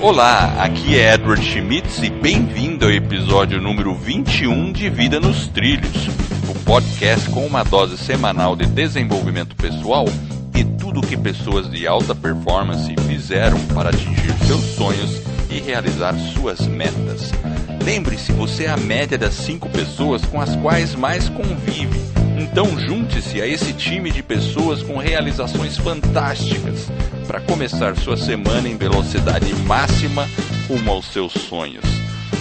Olá, aqui é Edward Schmitz e bem-vindo ao episódio número 21 de Vida nos Trilhos, o podcast com uma dose semanal de desenvolvimento pessoal e tudo o que pessoas de alta performance fizeram para atingir seus sonhos e realizar suas metas. Lembre-se, você é a média das 5 pessoas com as quais mais convive. Então junte-se a esse time de pessoas com realizações fantásticas para começar sua semana em velocidade máxima rumo aos seus sonhos.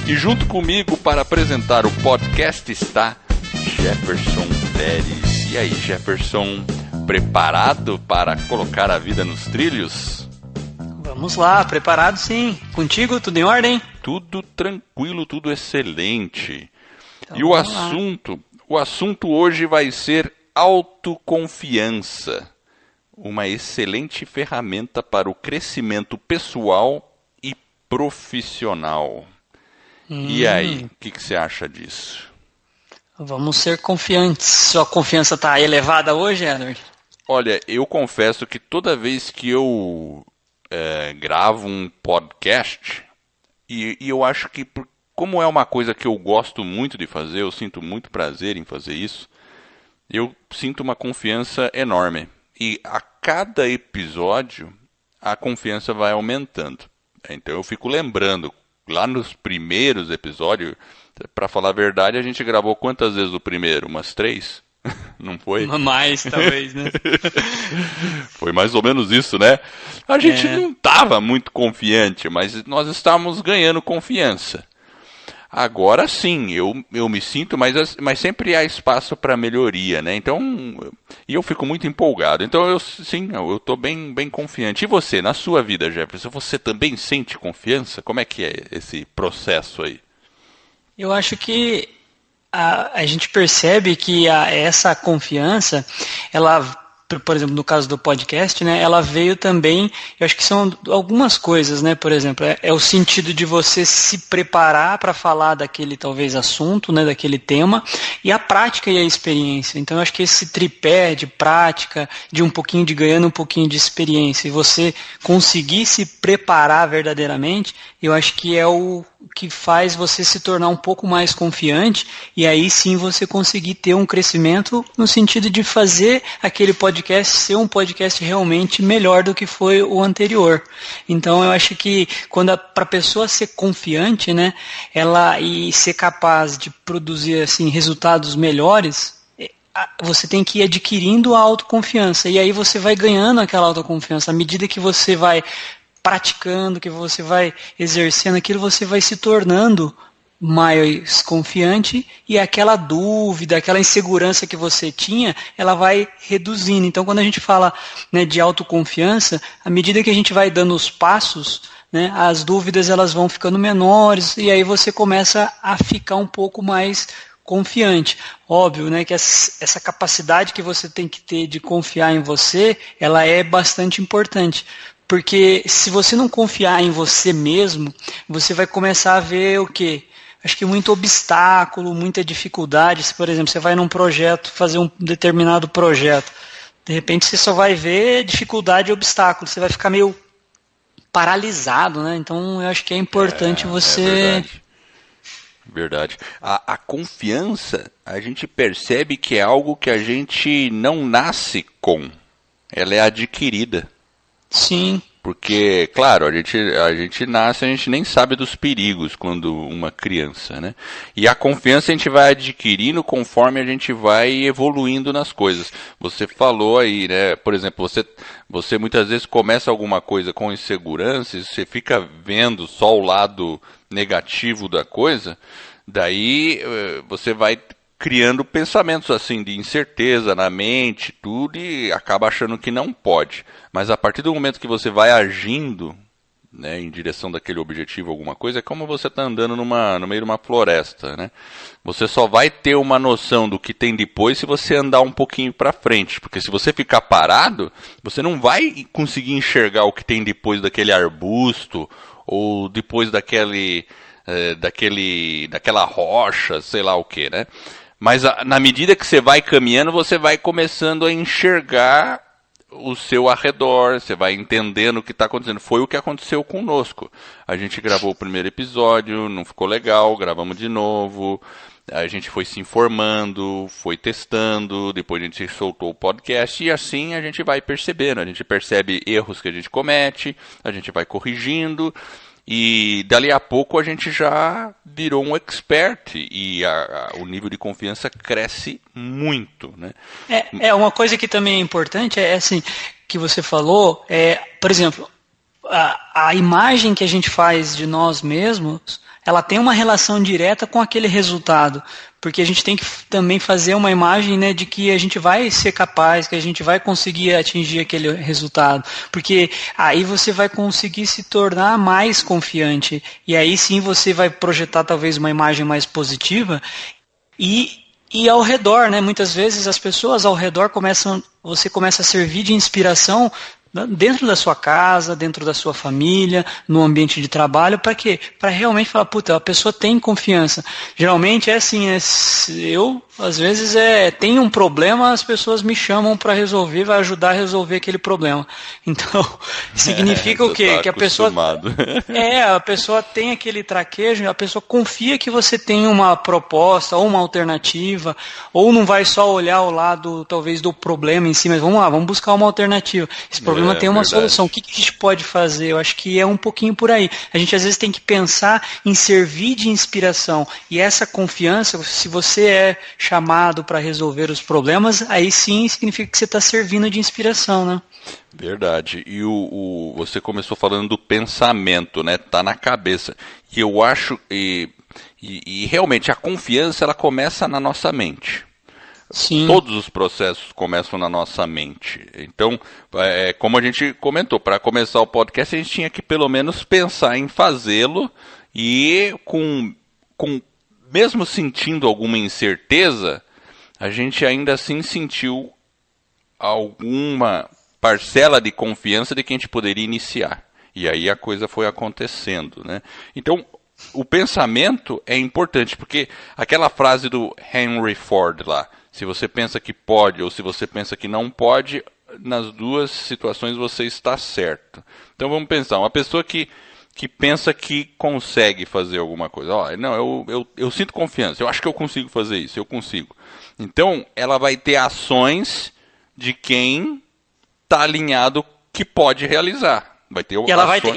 E junto comigo para apresentar o podcast está Jefferson Pérez. E aí, Jefferson, preparado para colocar a vida nos trilhos? Vamos lá, preparado sim. Contigo, tudo em ordem? Tudo tranquilo, tudo excelente. Então, e o assunto hoje vai ser autoconfiança. Uma excelente ferramenta para o crescimento pessoal e profissional. E aí, o que você acha disso? Vamos ser confiantes. Sua confiança está elevada hoje, Edward? Olha, eu confesso que toda vez que eu gravo um podcast, e eu acho que, como é uma coisa que eu gosto muito de fazer, eu sinto muito prazer em fazer isso, eu sinto uma confiança enorme. E a cada episódio, a confiança vai aumentando. Então eu fico lembrando, lá nos primeiros episódios, para falar a verdade, a gente gravou quantas vezes o primeiro? Umas 3? Não foi? Mais, talvez, né? Foi mais ou menos isso, né? A gente não estava muito confiante, mas nós estávamos ganhando confiança. Agora sim, eu me sinto, mas sempre há espaço para melhoria, né? Então, e eu fico muito empolgado. Então, eu estou bem confiante. E você, na sua vida, Jefferson, você também sente confiança? Como é que é esse processo aí? Eu acho que a gente percebe que essa confiança, ela, por exemplo, no caso do podcast, né, ela veio também, eu acho que são algumas coisas, né, por exemplo, é o sentido de você se preparar para falar daquele, talvez, assunto, né, daquele tema, e a prática e a experiência. Então, eu acho que esse tripé de prática, de um pouquinho de ganhando um pouquinho de experiência, e você conseguir se preparar verdadeiramente, eu acho que é o que faz você se tornar um pouco mais confiante, e aí sim você conseguir ter um crescimento no sentido de fazer aquele podcast ser um podcast realmente melhor do que foi o anterior. Então eu acho que para a pessoa ser confiante, né, ela e ser capaz de produzir assim resultados melhores, você tem que ir adquirindo a autoconfiança, e aí você vai ganhando aquela autoconfiança à medida que você vai praticando, que você vai exercendo aquilo, você vai se tornando mais confiante, e aquela dúvida, aquela insegurança que você tinha, ela vai reduzindo. Então, quando a gente fala, né, de autoconfiança, à medida que a gente vai dando os passos, né, as dúvidas elas vão ficando menores, e aí você começa a ficar um pouco mais confiante. Óbvio, né, que essa capacidade que você tem que ter de confiar em você, ela é bastante importante. Porque se você não confiar em você mesmo, você vai começar a ver o quê? Acho que muito obstáculo, muita dificuldade. Se, por exemplo, você vai num projeto, fazer um determinado projeto, de repente você só vai ver dificuldade e obstáculo, você vai ficar meio paralisado, né? Então eu acho que é importante você... Verdade. A confiança, a gente percebe que é algo que a gente não nasce com, ela é adquirida. Sim. Porque, claro, a gente nasce, a gente nem sabe dos perigos quando uma criança, né? E a confiança a gente vai adquirindo conforme a gente vai evoluindo nas coisas. Você falou aí, né? Por exemplo, você muitas vezes começa alguma coisa com insegurança e você fica vendo só o lado negativo da coisa, daí você vai criando pensamentos assim de incerteza na mente, tudo, e acaba achando que não pode. Mas a partir do momento que você vai agindo, né, em direção daquele objetivo, alguma coisa, é como você está andando no meio de uma floresta, né? Você só vai ter uma noção do que tem depois se você andar um pouquinho para frente, porque se você ficar parado, você não vai conseguir enxergar o que tem depois daquele arbusto, ou depois daquela rocha, sei lá o que, né? Mas na medida que você vai caminhando, você vai começando a enxergar o seu arredor, você vai entendendo o que está acontecendo. Foi o que aconteceu conosco. A gente gravou o primeiro episódio, não ficou legal, gravamos de novo. A gente foi se informando, foi testando, depois a gente soltou o podcast e assim a gente vai percebendo. A gente percebe erros que a gente comete, a gente vai corrigindo e dali a pouco a gente já virou um expert e o nível de confiança cresce muito, né? Uma coisa que também é importante é assim, que você falou, por exemplo, a imagem que a gente faz de nós mesmos, ela tem uma relação direta com aquele resultado, porque a gente tem que também fazer uma imagem, né, de que a gente vai ser capaz, que a gente vai conseguir atingir aquele resultado, porque aí você vai conseguir se tornar mais confiante, e aí sim você vai projetar talvez uma imagem mais positiva, e ao redor, né, muitas vezes as pessoas ao redor você começa a servir de inspiração dentro da sua casa, dentro da sua família, no ambiente de trabalho, para quê? Para realmente falar, puta, a pessoa tem confiança. Geralmente é assim, eu, às vezes, tenho um problema, as pessoas me chamam para resolver, vai ajudar a resolver aquele problema. Então, significa o quê? Tá que a pessoa... a pessoa tem aquele traquejo, a pessoa confia que você tem uma proposta, ou uma alternativa, ou não vai só olhar o lado, talvez, do problema em si, mas vamos lá, vamos buscar uma alternativa. Esse problema tem uma solução. O que a gente pode fazer? Eu acho que é um pouquinho por aí. A gente às vezes tem que pensar em servir de inspiração. E essa confiança, se você é chamado para resolver os problemas, aí sim significa que você está servindo de inspiração, né? Verdade. E você começou falando do pensamento, né? Tá na cabeça. E eu acho e realmente a confiança ela começa na nossa mente. Sim. Todos os processos começam na nossa mente. Então, como a gente comentou, para começar o podcast a gente tinha que pelo menos pensar em fazê-lo e mesmo sentindo alguma incerteza, a gente ainda assim sentiu alguma parcela de confiança de que a gente poderia iniciar. E aí a coisa foi acontecendo, né? Então, o pensamento é importante, porque aquela frase do Henry Ford lá, se você pensa que pode ou se você pensa que não pode, nas duas situações você está certo. Então vamos pensar, uma pessoa que pensa que consegue fazer alguma coisa. Não, eu sinto confiança, eu acho que eu consigo fazer isso, eu consigo. Então ela vai ter ações de quem está alinhado que pode realizar. Vai ter e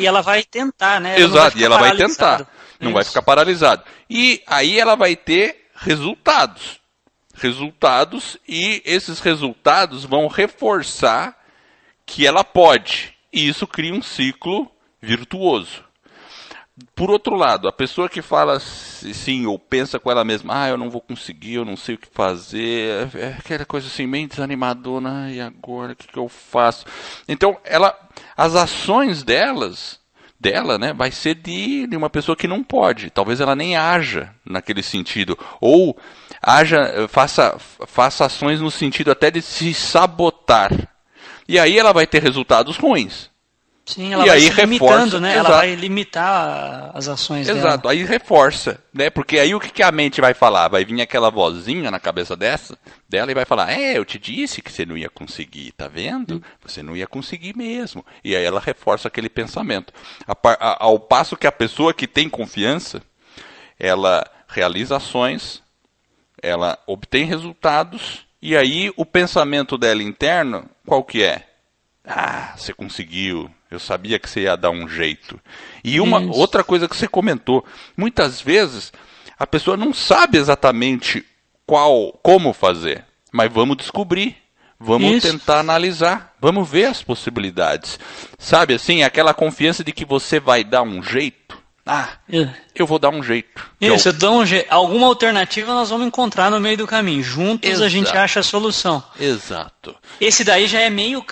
ela vai tentar, né? Exato, e ela vai tentar. Não vai ficar paralisado. E aí ela vai ter resultados. E esses resultados vão reforçar que ela pode. E isso cria um ciclo virtuoso. Por outro lado, a pessoa que fala assim, ou pensa com ela mesma, eu não vou conseguir, eu não sei o que fazer, é aquela coisa assim, meio desanimadora, e agora, o que eu faço? Então, as ações dela, né, vai ser de uma pessoa que não pode. Talvez ela nem haja naquele sentido. Ou faça ações no sentido até de se sabotar. E aí ela vai ter resultados ruins. Sim, ela vai se limitando, né? Exato. Ela vai limitar as ações dela. Exato, aí reforça, né? Porque aí o que a mente vai falar? Vai vir aquela vozinha na cabeça dela e vai falar, eu te disse que você não ia conseguir, tá vendo? Você não ia conseguir mesmo. E aí ela reforça aquele pensamento. Ao passo que a pessoa que tem confiança, ela realiza ações, ela obtém resultados, e aí o pensamento dela interno, qual que é? Você conseguiu, eu sabia que você ia dar um jeito. E outra coisa que você comentou, muitas vezes a pessoa não sabe exatamente como fazer, mas vamos descobrir, vamos tentar analisar, vamos ver as possibilidades. Sabe assim, aquela confiança de que você vai dar um jeito. Eu vou dar um jeito. Isso, alguma alternativa nós vamos encontrar no meio do caminho. Juntos a gente acha a solução. Exato. Esse daí já é meio,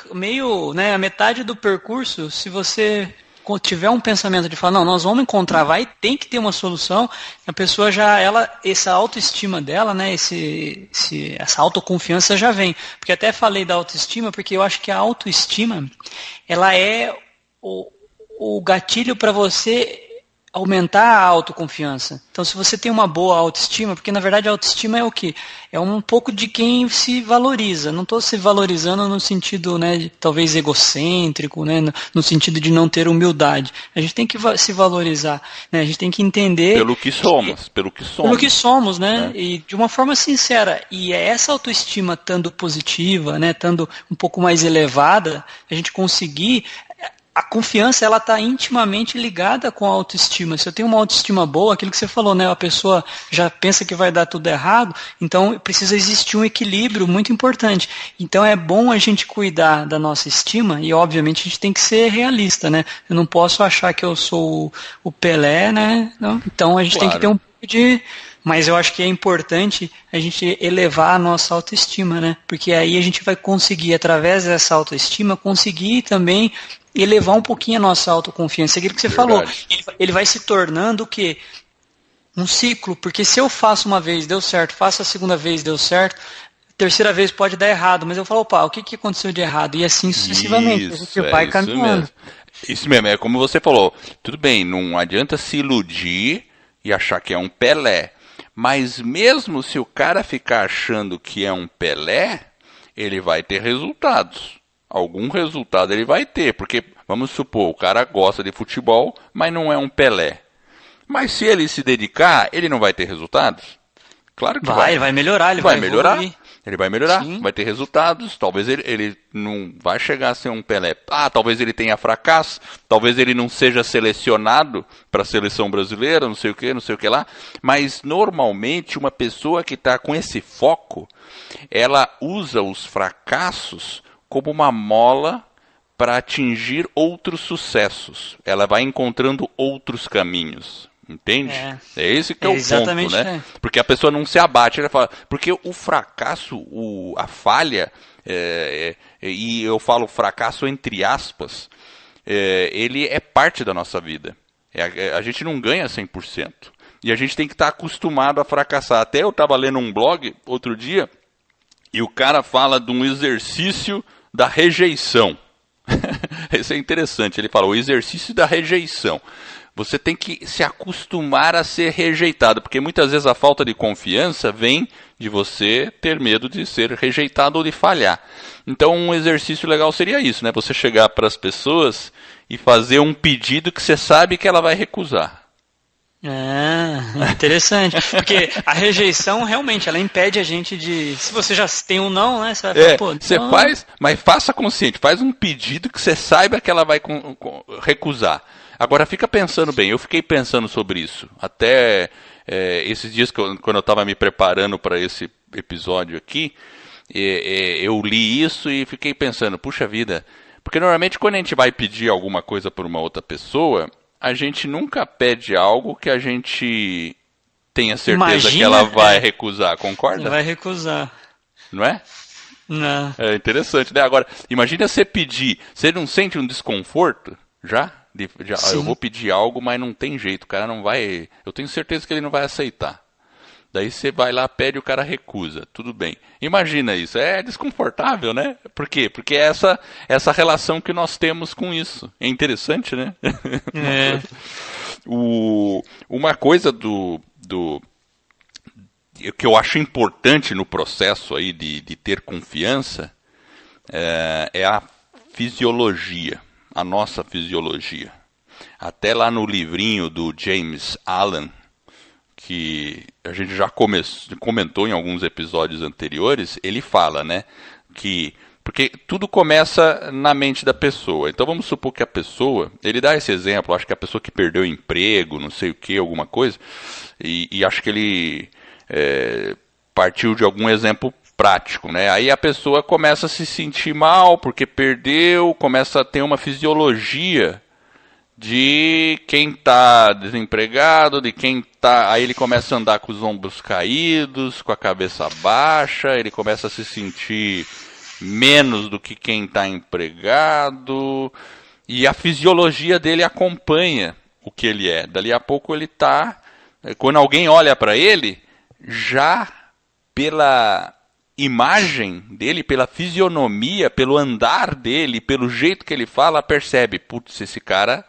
né, a metade do percurso. Se você tiver um pensamento de falar, não, nós vamos encontrar, tem que ter uma solução, a pessoa essa autoestima dela, né, essa autoconfiança já vem. Porque até falei da autoestima, porque eu acho que a autoestima, ela é o gatilho para você aumentar a autoconfiança. Então, se você tem uma boa autoestima, porque na verdade a autoestima é o quê? É um pouco de quem se valoriza. Não estou se valorizando no sentido, né, de, talvez egocêntrico, né, no sentido de não ter humildade. A gente tem que se valorizar, né? A gente tem que entender pelo que somos, né? E de uma forma sincera. E é essa autoestima estando positiva, né, estando um pouco mais elevada, a gente conseguir. A confiança, ela está intimamente ligada com a autoestima. Se eu tenho uma autoestima boa, aquilo que você falou, né? A pessoa já pensa que vai dar tudo errado, então precisa existir um equilíbrio muito importante. Então é bom a gente cuidar da nossa estima e, obviamente, a gente tem que ser realista, né? Eu não posso achar que eu sou o Pelé, né? Não? Então a gente tem que ter um pouco de... Mas eu acho que é importante a gente elevar a nossa autoestima, né? Porque aí a gente vai conseguir, através dessa autoestima, conseguir também elevar um pouquinho a nossa autoconfiança. Aquilo que você falou, ele vai se tornando o quê? Um ciclo, porque se eu faço uma vez, deu certo, faço a segunda vez, deu certo, terceira vez pode dar errado, mas eu falo, opa, o que aconteceu de errado? E assim sucessivamente, a gente vai caminhando. Isso mesmo, é como você falou, tudo bem, não adianta se iludir e achar que é um Pelé, mas mesmo se o cara ficar achando que é um Pelé, ele vai ter resultados. Algum resultado ele vai ter, porque, vamos supor, o cara gosta de futebol, mas não é um Pelé. Mas se ele se dedicar, ele não vai ter resultados? Claro que vai. Ele vai melhorar, ele vai melhorar. Ele vai melhorar, Sim. Vai ter resultados. Talvez ele não vai chegar a ser um Pelé. Talvez ele tenha fracasso, talvez ele não seja selecionado para a seleção brasileira, não sei o que lá. Mas, normalmente, uma pessoa que está com esse foco, ela usa os fracassos como uma mola para atingir outros sucessos. Ela vai encontrando outros caminhos. Entende? É esse que é o ponto, né? Porque a pessoa não se abate. Ela fala, porque o fracasso, a falha, e eu falo fracasso entre aspas, ele é parte da nossa vida. A gente não ganha 100%. E a gente tem que estar acostumado a fracassar. Até eu estava lendo um blog outro dia, e o cara fala de um exercício da rejeição. Isso é interessante. Ele fala, o exercício da rejeição. Você tem que se acostumar a ser rejeitado, porque muitas vezes a falta de confiança vem de você ter medo de ser rejeitado ou de falhar. Então um exercício legal seria isso, né? Você chegar para as pessoas e fazer um pedido que você sabe que ela vai recusar. Interessante. Porque a rejeição realmente ela impede a gente de. Se você já tem um não, né? Você vai falar, pô, você faz, mas faça consciente, faz um pedido que você saiba que ela vai recusar. Agora fica pensando bem, eu fiquei pensando sobre isso. Até esses dias, quando eu estava me preparando para esse episódio aqui, eu li isso e fiquei pensando, puxa vida, porque normalmente quando a gente vai pedir alguma coisa por uma outra pessoa, a gente nunca pede algo que a gente tenha certeza que ela vai recusar, concorda? Ela vai recusar. Não é? Não. É interessante, né? Agora, imagina você pedir, você não sente um desconforto já? Eu vou pedir algo, mas não tem jeito, o cara não vai... Eu tenho certeza que ele não vai aceitar. Daí você vai lá, pede e o cara recusa. Tudo bem. Imagina isso. É desconfortável, né? Por quê? Porque é essa relação que nós temos com isso. É interessante, né? Uma coisa que eu acho importante no processo aí de ter confiança é a fisiologia. A nossa fisiologia. Até lá no livrinho do James Allen, que a gente já comentou em alguns episódios anteriores, ele fala, né, que porque tudo começa na mente da pessoa. Então vamos supor que a pessoa, ele dá esse exemplo, acho que a pessoa que perdeu o emprego, não sei o que, alguma coisa, e acho que ele partiu de algum exemplo prático, né? Aí a pessoa começa a se sentir mal porque perdeu, começa a ter uma fisiologia de quem está desempregado, de quem está... Aí ele começa a andar com os ombros caídos, com a cabeça baixa, ele começa a se sentir menos do que quem está empregado, e a fisiologia dele acompanha o que ele é. Dali a pouco ele está... Quando alguém olha para ele, já pela imagem dele, pela fisionomia, pelo andar dele, pelo jeito que ele fala, percebe, putz, esse cara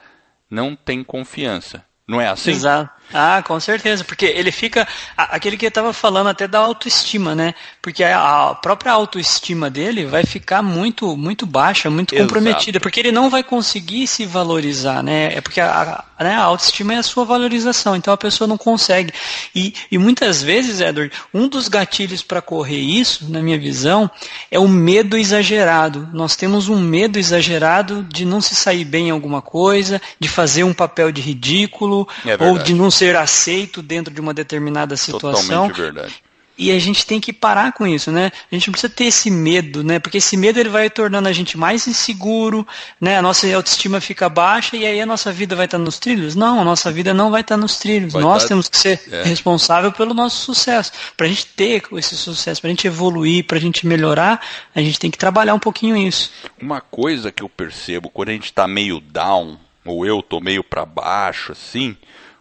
não tem confiança. Não é assim? Exato. Ah, com certeza, porque ele fica, aquele que eu estava falando até da autoestima, né? Porque a própria autoestima dele vai ficar muito, muito baixa, muito comprometida, Exato. porque ele não vai conseguir se valorizar, né? É porque né, a autoestima é a sua valorização, então a pessoa não consegue. E muitas vezes, Edward, um dos gatilhos para correr isso, na minha visão, é o medo exagerado. Nós temos um medo exagerado de não se sair bem em alguma coisa, de fazer um papel de ridículo, ou de não ser aceito dentro de uma determinada situação. Totalmente verdade. E a gente tem que parar com isso, né? A gente não precisa ter esse medo, né? Porque esse medo ele vai tornando a gente mais inseguro, né? A nossa autoestima fica baixa e aí a nossa vida vai estar nos trilhos? Não, a nossa vida não vai estar nos trilhos. Nós temos que ser responsável pelo nosso sucesso. Para a gente ter esse sucesso, para a gente evoluir, para a gente melhorar, a gente tem que trabalhar um pouquinho isso. Uma coisa que eu percebo quando a gente está meio down, ou eu tô meio para baixo, assim,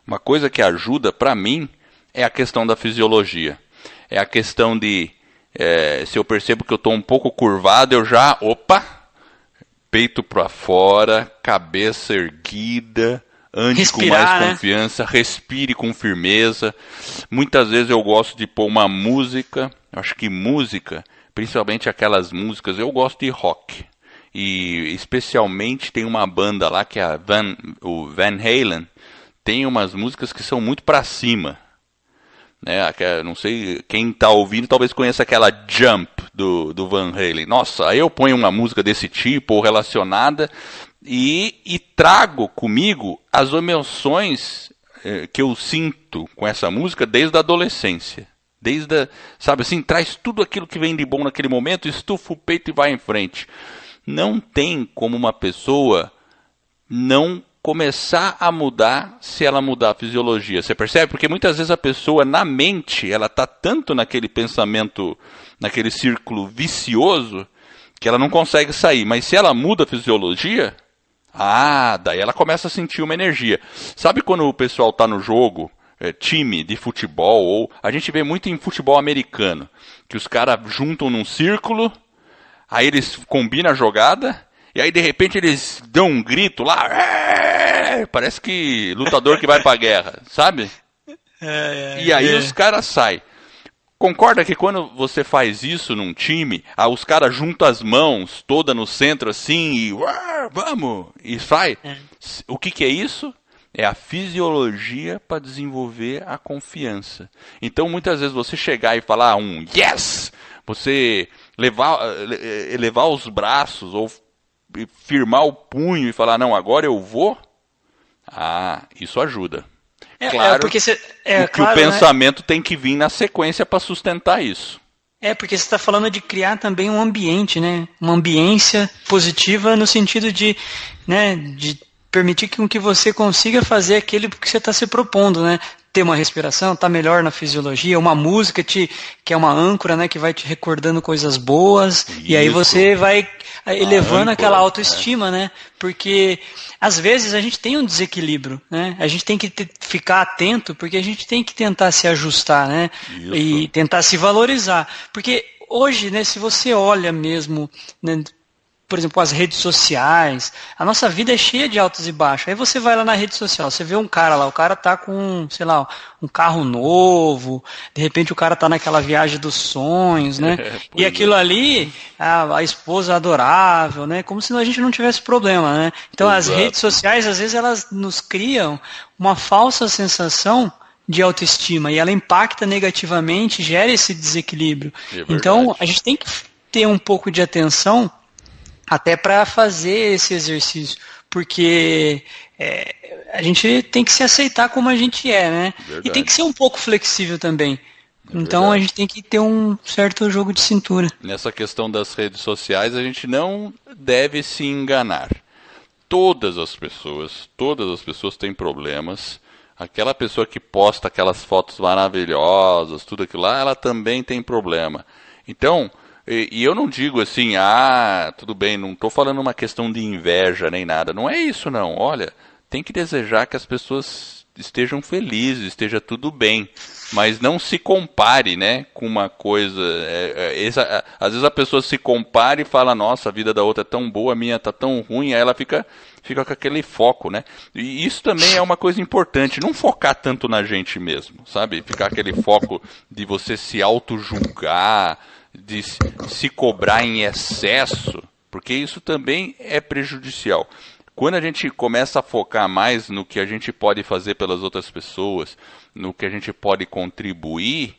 uma coisa que ajuda para mim é a questão da fisiologia. É a questão de, se eu percebo que eu estou um pouco curvado, eu já, peito para fora, cabeça erguida, ande Respirar, com mais confiança, respire com firmeza. Muitas vezes eu gosto de pôr uma música, eu acho que música, principalmente aquelas músicas, eu gosto de rock. E especialmente tem uma banda lá que é o Van Halen, tem umas músicas que são muito para cima. Né? Não sei, quem está ouvindo talvez conheça aquela Jump do Van Halen. Nossa, aí eu ponho uma música desse tipo ou relacionada e trago comigo as emoções que eu sinto com essa música desde a adolescência. Sabe assim, traz tudo aquilo que vem de bom naquele momento, estufa o peito e vai em frente. Não tem como uma pessoa não começar a mudar se ela mudar a fisiologia. Você percebe? Porque muitas vezes a pessoa, na mente, ela está tanto naquele pensamento, naquele círculo vicioso, que ela não consegue sair. Mas se ela muda a fisiologia, daí ela começa a sentir uma energia. Sabe quando o pessoal está no jogo, time de futebol, ou a gente vê muito em futebol americano, que os caras juntam num círculo, aí eles combinam a jogada, e aí de repente eles dão um grito lá, parece que lutador que vai pra guerra, sabe? E aí os caras saem. Concorda que quando você faz isso num time, os caras juntam as mãos toda no centro assim e vamos, e sai? O que é isso? É a fisiologia para desenvolver a confiança. Então muitas vezes você chegar e falar um yes, você elevar os braços ou firmar o punho e falar, não, agora eu vou, isso ajuda. Claro, porque o pensamento tem que vir na sequência para sustentar isso. Porque você está falando de criar também um ambiente, né? Uma ambiência positiva no sentido de permitir que você consiga fazer aquilo que você está se propondo, né? Ter uma respiração, estar melhor na fisiologia, uma música que é uma âncora, né? Que vai te recordando coisas boas, e aí você vai elevando aquela autoestima, né? Porque às vezes a gente tem um desequilíbrio, né? A gente tem que ficar atento, porque a gente tem que tentar se ajustar, né? E tentar se valorizar. Porque hoje, né, se você olha mesmo, né, por exemplo, as redes sociais, a nossa vida é cheia de altos e baixos. Aí você vai lá na rede social, você vê um cara lá, o cara tá com, sei lá, um carro novo, de repente o cara tá naquela viagem dos sonhos, né? E aquilo ali, a esposa adorável, né? Como se a gente não tivesse problema, né? Então as redes sociais, às vezes, elas nos criam uma falsa sensação de autoestima e ela impacta negativamente, gera esse desequilíbrio. Então a gente tem que ter um pouco de atenção até para fazer esse exercício, porque a gente tem que se aceitar como a gente é, né? E tem que ser um pouco flexível também. Então a gente tem que ter um certo jogo de cintura. Nessa questão das redes sociais, a gente não deve se enganar. Todas as pessoas têm problemas. Aquela pessoa que posta aquelas fotos maravilhosas, tudo aquilo lá, ela também tem problema. Então, e eu não digo assim, tudo bem, não estou falando uma questão de inveja nem nada. Não é isso não. Olha, tem que desejar que as pessoas estejam felizes, esteja tudo bem. Mas não se compare, né, com uma coisa. Às vezes a pessoa se compara e fala, nossa, a vida da outra é tão boa, a minha tá tão ruim, aí ela fica com aquele foco, né? E isso também é uma coisa importante, não focar tanto na gente mesmo, sabe? Ficar aquele foco de você se auto-julgar, de se cobrar em excesso, porque isso também é prejudicial. Quando a gente começa a focar mais no que a gente pode fazer pelas outras pessoas, no que a gente pode contribuir,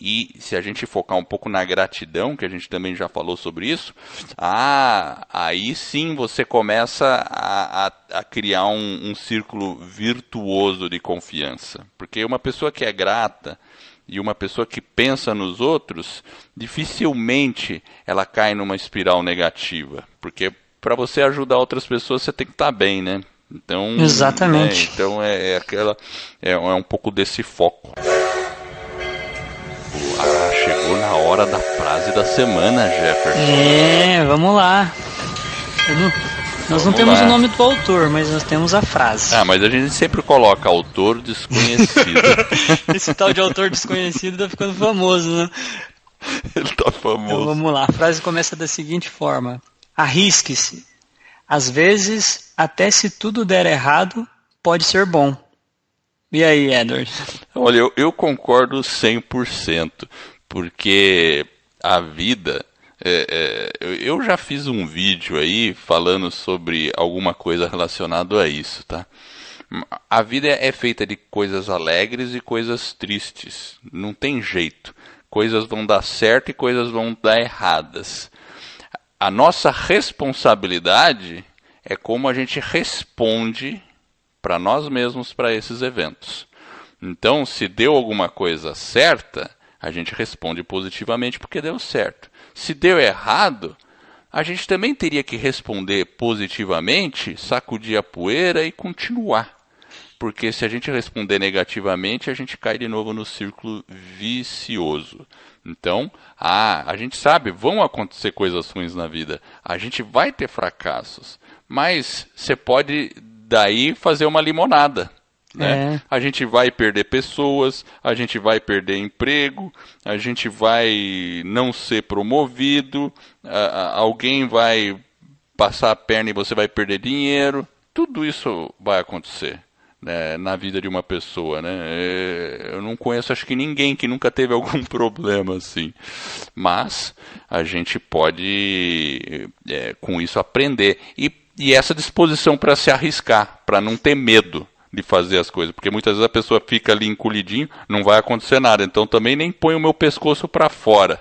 e se a gente focar um pouco na gratidão, que a gente também já falou sobre isso, aí sim você começa a criar um círculo virtuoso de confiança. Porque uma pessoa que é grata e uma pessoa que pensa nos outros, dificilmente ela cai numa espiral negativa. Porque para você ajudar outras pessoas, você tem que estar bem, né? Então, exatamente. Então é um pouco desse foco. Chegou na hora da frase da semana, Jefferson. Vamos lá. Nós não temos o nome do autor, mas nós temos a frase. Mas a gente sempre coloca autor desconhecido. Esse tal de autor desconhecido tá ficando famoso, né? Ele tá famoso. Então vamos lá, a frase começa da seguinte forma: arrisque-se. Às vezes, até se tudo der errado, pode ser bom. E aí, Edward? Olha, eu concordo 100%, porque a vida... eu já fiz um vídeo aí falando sobre alguma coisa relacionada a isso, tá? A vida é feita de coisas alegres e coisas tristes. Não tem jeito. Coisas vão dar certo e coisas vão dar erradas. A nossa responsabilidade é como a gente responde para nós mesmos para esses eventos. Então, se deu alguma coisa certa, a gente responde positivamente porque deu certo. Se deu errado, a gente também teria que responder positivamente, sacudir a poeira e continuar. Porque se a gente responder negativamente, a gente cai de novo no círculo vicioso. Então, a gente sabe, vão acontecer coisas ruins na vida. A gente vai ter fracassos. Mas você pode daí fazer uma limonada. Né? A gente vai perder pessoas, a gente vai perder emprego, a gente vai não ser promovido, alguém vai passar a perna e você vai perder dinheiro. Tudo isso vai acontecer, né, na vida de uma pessoa. Né? Eu não conheço, acho que ninguém que nunca teve algum problema assim. Mas a gente pode, com isso, aprender. E essa disposição para se arriscar, para não ter medo de fazer as coisas, porque muitas vezes a pessoa fica ali encolhidinho, não vai acontecer nada, então também nem põe o meu pescoço para fora.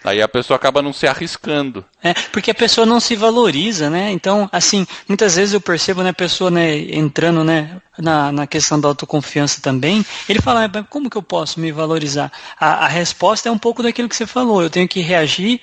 Aí a pessoa acaba não se arriscando. Porque a pessoa não se valoriza, né? Então, assim, muitas vezes eu percebo, né, a pessoa, né, entrando, né, na questão da autoconfiança também, ele fala, como que eu posso me valorizar? A resposta é um pouco daquilo que você falou, eu tenho que reagir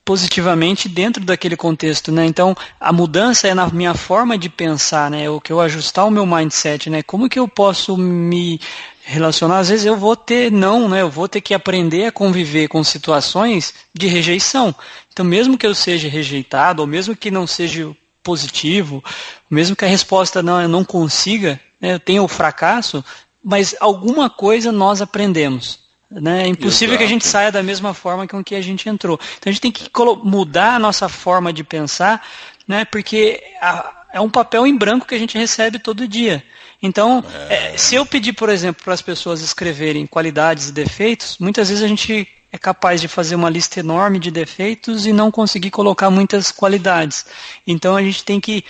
positivamente dentro daquele contexto, né? Então, a mudança é na minha forma de pensar, né? O que eu ajustar o meu mindset, né? Como que eu posso me relacionar? Às vezes eu vou ter né? Eu vou ter que aprender a conviver com situações de rejeição. Então, mesmo que eu seja rejeitado, ou mesmo que não seja positivo, mesmo que a resposta eu não consiga, né? Eu tenha o fracasso, mas alguma coisa nós aprendemos. Né? É impossível que a gente saia da mesma forma com que a gente entrou. Então a gente tem que mudar a nossa forma de pensar, né? Porque é um papel em branco que a gente recebe todo dia. Então, se eu pedir, por exemplo, para as pessoas escreverem qualidades e defeitos, muitas vezes a gente é capaz de fazer uma lista enorme de defeitos e não conseguir colocar muitas qualidades. Então a gente tem que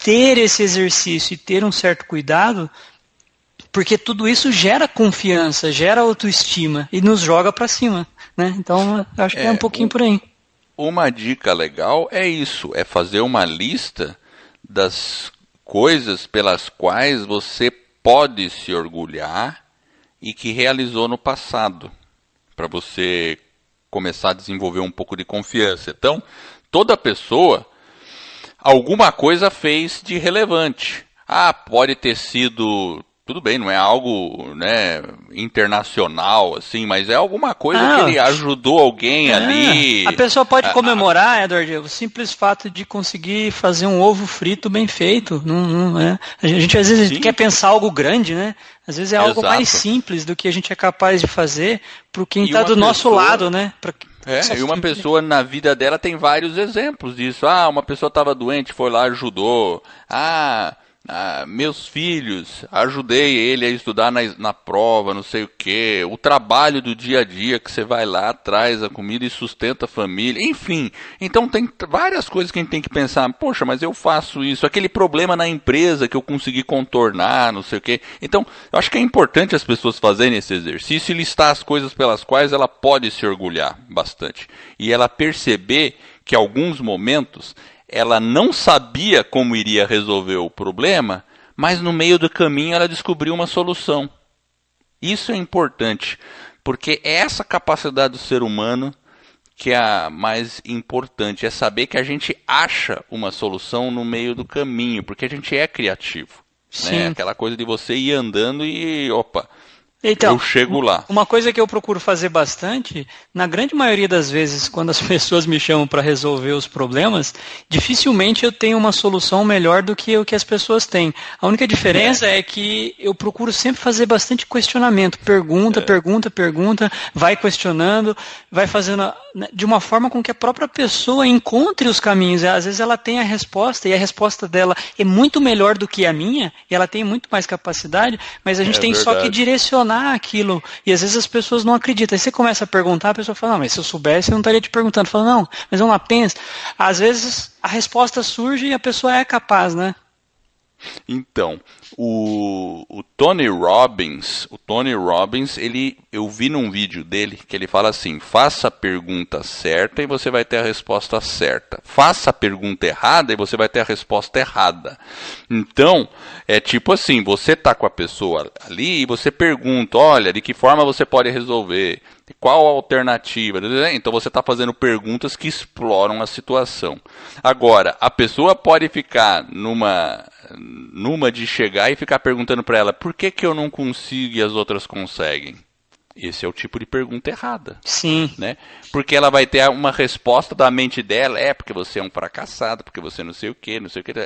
ter esse exercício e ter um certo cuidado, porque tudo isso gera confiança, gera autoestima e nos joga para cima, né? Então, eu acho que é um pouquinho por aí. Uma dica legal é isso, é fazer uma lista das coisas pelas quais você pode se orgulhar e que realizou no passado, para você começar a desenvolver um pouco de confiança. Então, toda pessoa, alguma coisa fez de relevante. Pode ter sido tudo bem, não é algo, né, internacional, assim, mas é alguma coisa que ele ajudou alguém ali. A pessoa pode comemorar, Edward, o simples fato de conseguir fazer um ovo frito bem feito. Não é. A gente às vezes quer pensar algo grande, né? Às vezes é algo mais simples do que a gente é capaz de fazer para quem está do nosso lado, né? E uma pessoa na vida dela tem vários exemplos disso. Ah, uma pessoa estava doente, foi lá, ajudou. Meus filhos, ajudei ele a estudar na prova, não sei o quê. O trabalho do dia a dia que você vai lá, traz a comida e sustenta a família. Enfim, então tem várias coisas que a gente tem que pensar. Poxa, mas eu faço isso. Aquele problema na empresa que eu consegui contornar, não sei o quê. Então, eu acho que é importante as pessoas fazerem esse exercício e listar as coisas pelas quais ela pode se orgulhar bastante. E ela perceber que em alguns momentos ela não sabia como iria resolver o problema, mas no meio do caminho ela descobriu uma solução. Isso é importante, porque é essa capacidade do ser humano que é a mais importante, é saber que a gente acha uma solução no meio do caminho, porque a gente é criativo. Né? Aquela coisa de você ir andando e, opa, então, eu chego lá. Uma coisa que eu procuro fazer bastante, na grande maioria das vezes, quando as pessoas me chamam para resolver os problemas, dificilmente eu tenho uma solução melhor do que o que as pessoas têm. A única diferença é que eu procuro sempre fazer bastante questionamento. Pergunta, vai questionando, vai fazendo de uma forma com que a própria pessoa encontre os caminhos. Às vezes ela tem a resposta, e a resposta dela é muito melhor do que a minha, e ela tem muito mais capacidade, mas a gente tem só que direcionar aquilo, e às vezes as pessoas não acreditam. Aí você começa a perguntar, a pessoa fala, não, mas se eu soubesse eu não estaria te perguntando. Fala, não, mas vamos lá, pensa. Às vezes a resposta surge e a pessoa é capaz, né? Então, o Tony Robbins, eu vi num vídeo dele que ele fala assim, faça a pergunta certa e você vai ter a resposta certa. Faça a pergunta errada e você vai ter a resposta errada. Então, é tipo assim, você está com a pessoa ali e você pergunta, olha, de que forma você pode resolver? Qual a alternativa? Então você está fazendo perguntas que exploram a situação. Agora, a pessoa pode ficar numa de chegar e ficar perguntando para ela, por que eu não consigo e as outras conseguem? Esse é o tipo de pergunta errada. Sim. Né? Porque ela vai ter uma resposta da mente dela, porque você é um fracassado, porque você não sei o que.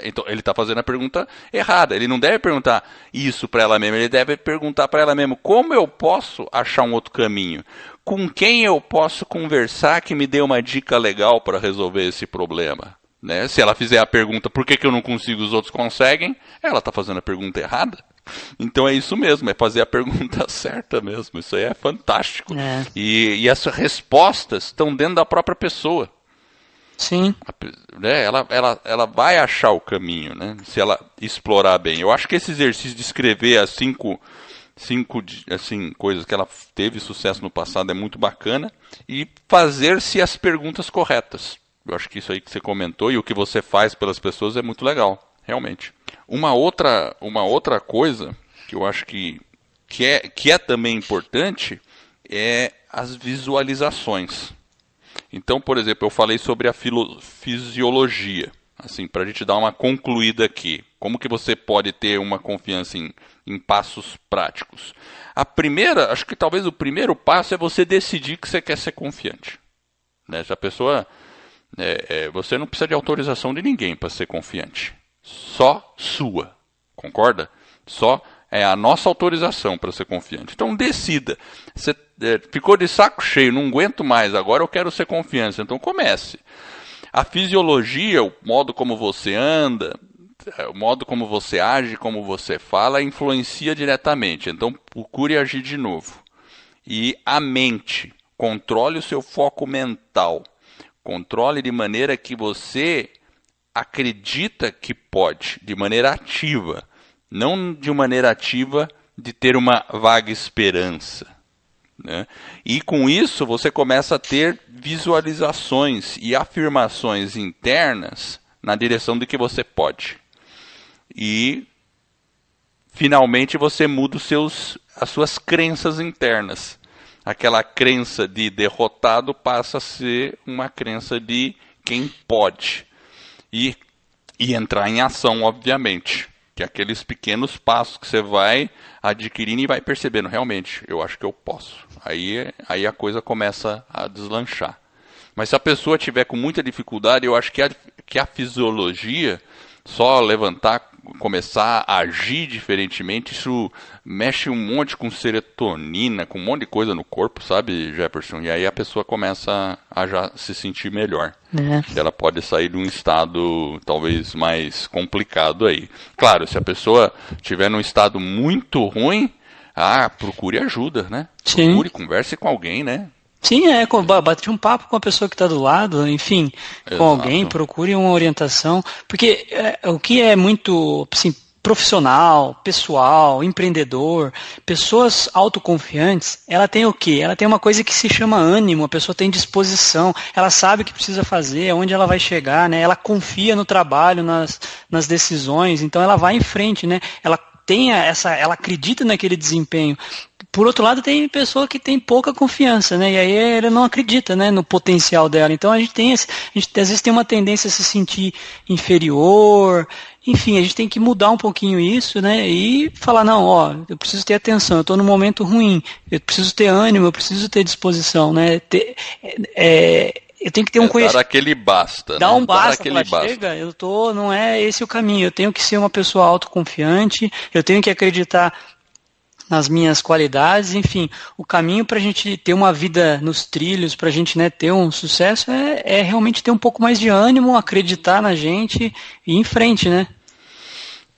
Então ele está fazendo a pergunta errada. Ele não deve perguntar isso para ela mesma, ele deve perguntar para ela mesma, como eu posso achar um outro caminho? Com quem eu posso conversar que me dê uma dica legal para resolver esse problema? Né? Se ela fizer a pergunta, por que eu não consigo, os outros conseguem? Ela está fazendo a pergunta errada. Então é isso mesmo, é fazer a pergunta certa mesmo. Isso aí é fantástico. E as respostas estão dentro da própria pessoa. Sim. Ela vai achar o caminho, né? Se ela explorar bem. Eu acho que esse exercício de escrever as cinco assim, coisas que ela teve sucesso no passado é muito bacana. E fazer-se as perguntas corretas. Eu acho que isso aí que você comentou e o que você faz pelas pessoas é muito legal, realmente. Uma outra coisa que eu acho que é também importante é as visualizações. Então, por exemplo, eu falei sobre a fisiologia, assim, para a gente dar uma concluída aqui. Como que você pode ter uma confiança em passos práticos? Acho que talvez o primeiro passo é você decidir que você quer ser confiante. Né? Se a pessoa... você não precisa de autorização de ninguém para ser confiante. Só sua. Concorda? Só é a nossa autorização para ser confiante. Então decida. Você ficou de saco cheio, não aguento mais, agora eu quero ser confiante. Então comece. A fisiologia, o modo como você anda, o modo como você age, como você fala, influencia diretamente. Então procure agir de novo. E a mente. Controle o seu foco mental. Controle de maneira que você acredita que pode, de maneira ativa. Não de maneira ativa de ter uma vaga esperança. Né? E com isso você começa a ter visualizações e afirmações internas na direção de que você pode. E finalmente você muda as suas crenças internas. Aquela crença de derrotado passa a ser uma crença de quem pode. E entrar em ação, obviamente. Que é aqueles pequenos passos que você vai adquirindo e vai percebendo, realmente, eu acho que eu posso. Aí a coisa começa a deslanchar. Mas se a pessoa tiver com muita dificuldade, eu acho que a fisiologia, só levantar, começar a agir diferentemente, isso mexe um monte com serotonina, com um monte de coisa no corpo, sabe, Jefferson? E aí a pessoa começa a já se sentir melhor. Ela pode sair de um estado talvez mais complicado aí. Claro, se a pessoa estiver num estado muito ruim, procure ajuda, né? Sim. Procure, converse com alguém, né? Sim, bater um papo com a pessoa que está do lado, enfim, com alguém, procure uma orientação, porque o que é muito, assim, profissional, pessoal, empreendedor, pessoas autoconfiantes, ela tem o quê? Ela tem uma coisa que se chama ânimo, a pessoa tem disposição, ela sabe o que precisa fazer, aonde ela vai chegar, né? Ela confia no trabalho, nas decisões, então ela vai em frente, né? Ela ela acredita naquele desempenho. Por outro lado, tem pessoa que tem pouca confiança, né? E aí ela não acredita, né, no potencial dela. Então a gente às vezes tem uma tendência a se sentir inferior. Enfim, a gente tem que mudar um pouquinho isso, né? E falar, não, eu preciso ter atenção, eu estou num momento ruim, eu preciso ter ânimo, eu preciso ter disposição, né? Eu tenho que ter um conhecimento. Dar aquele basta. Dar um basta, chega, não é esse o caminho. Eu tenho que ser uma pessoa autoconfiante, eu tenho que acreditar nas minhas qualidades, enfim, o caminho para a gente ter uma vida nos trilhos, para a gente, né, ter um sucesso é realmente ter um pouco mais de ânimo, acreditar na gente e ir em frente, né?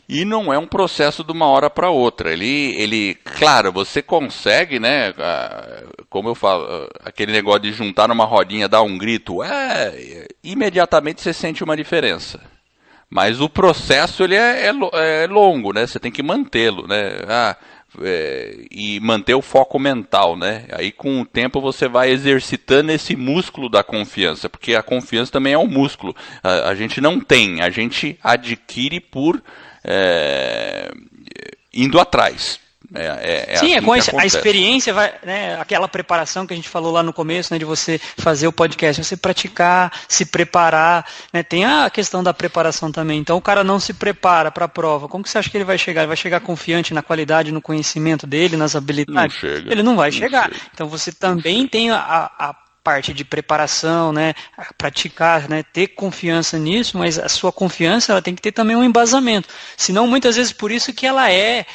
E não é um processo de uma hora para outra. Claro, você consegue, né? Como eu falo, aquele negócio de juntar numa rodinha, dar um grito, imediatamente você sente uma diferença. Mas o processo ele é longo, né? Você tem que mantê-lo, né? E manter o foco mental, né? Aí com o tempo você vai exercitando esse músculo da confiança, porque a confiança também é um músculo. A gente não tem, a gente adquire por indo atrás. Sim, assim a experiência, né, aquela preparação que a gente falou lá no começo, né, de você fazer o podcast, você praticar, se preparar, né, tem a questão da preparação também. Então o cara não se prepara para a prova, como que você acha que ele vai chegar? Ele vai chegar confiante na qualidade, no conhecimento dele, nas habilidades? Não chega, ele não vai chegar. Então você também tem a parte de preparação, né, praticar, né, ter confiança nisso, mas a sua confiança ela tem que ter também um embasamento. Senão, muitas vezes, por isso que ela é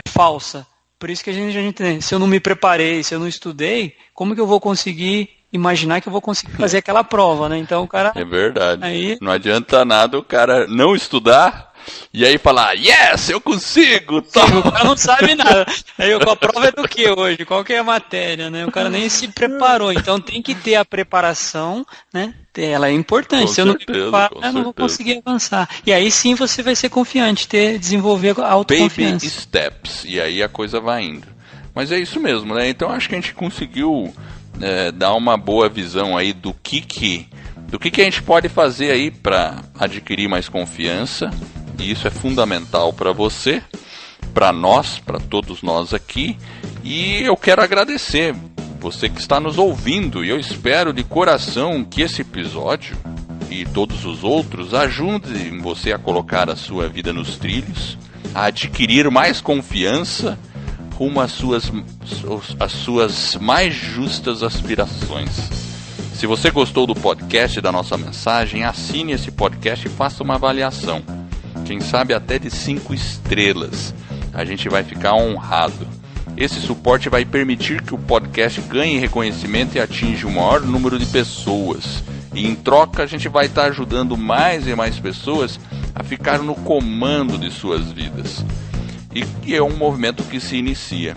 falsa. Por isso que a gente tem. Se eu não me preparei, se eu não estudei, como que eu vou conseguir imaginar que eu vou conseguir fazer aquela prova, né? Então o cara... É verdade. Não adianta nada o cara não estudar e aí falar, yes, eu consigo! Sim, o cara não sabe nada. Aí a prova é do que hoje? Qual que é a matéria, né? O cara nem se preparou. Então tem que ter a preparação, né? Ela é importante. Se eu não me preparar, eu não vou conseguir avançar. E aí sim você vai ser confiante, desenvolver a autoconfiança. Baby steps. E aí a coisa vai indo. Mas é isso mesmo, né? Então acho que a gente conseguiu dar uma boa visão aí do que a gente pode fazer aí para adquirir mais confiança. E isso é fundamental para você, para nós, para todos nós aqui. E eu quero agradecer você que está nos ouvindo. E eu espero de coração que esse episódio e todos os outros ajudem você a colocar a sua vida nos trilhos, a adquirir mais confiança rumo às suas mais justas aspirações. Se você gostou do podcast, da nossa mensagem, assine esse podcast e faça uma avaliação. Quem sabe até de 5 estrelas. A gente vai ficar honrado. Esse suporte vai permitir que o podcast ganhe reconhecimento e atinja o maior número de pessoas. E em troca a gente vai estar ajudando mais e mais pessoas a ficar no comando de suas vidas. E é um movimento que se inicia.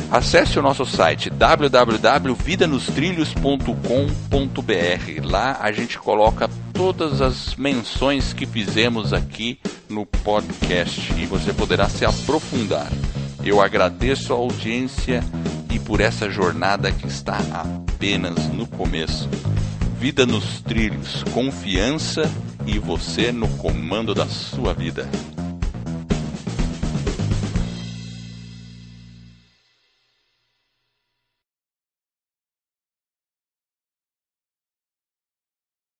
Acesse o nosso site www.vidanostrilhos.com.br. Lá a gente coloca todas as menções que fizemos aqui no podcast e você poderá se aprofundar. Eu agradeço a audiência e por essa jornada que está apenas no começo. Vida nos trilhos, confiança e você no comando da sua vida.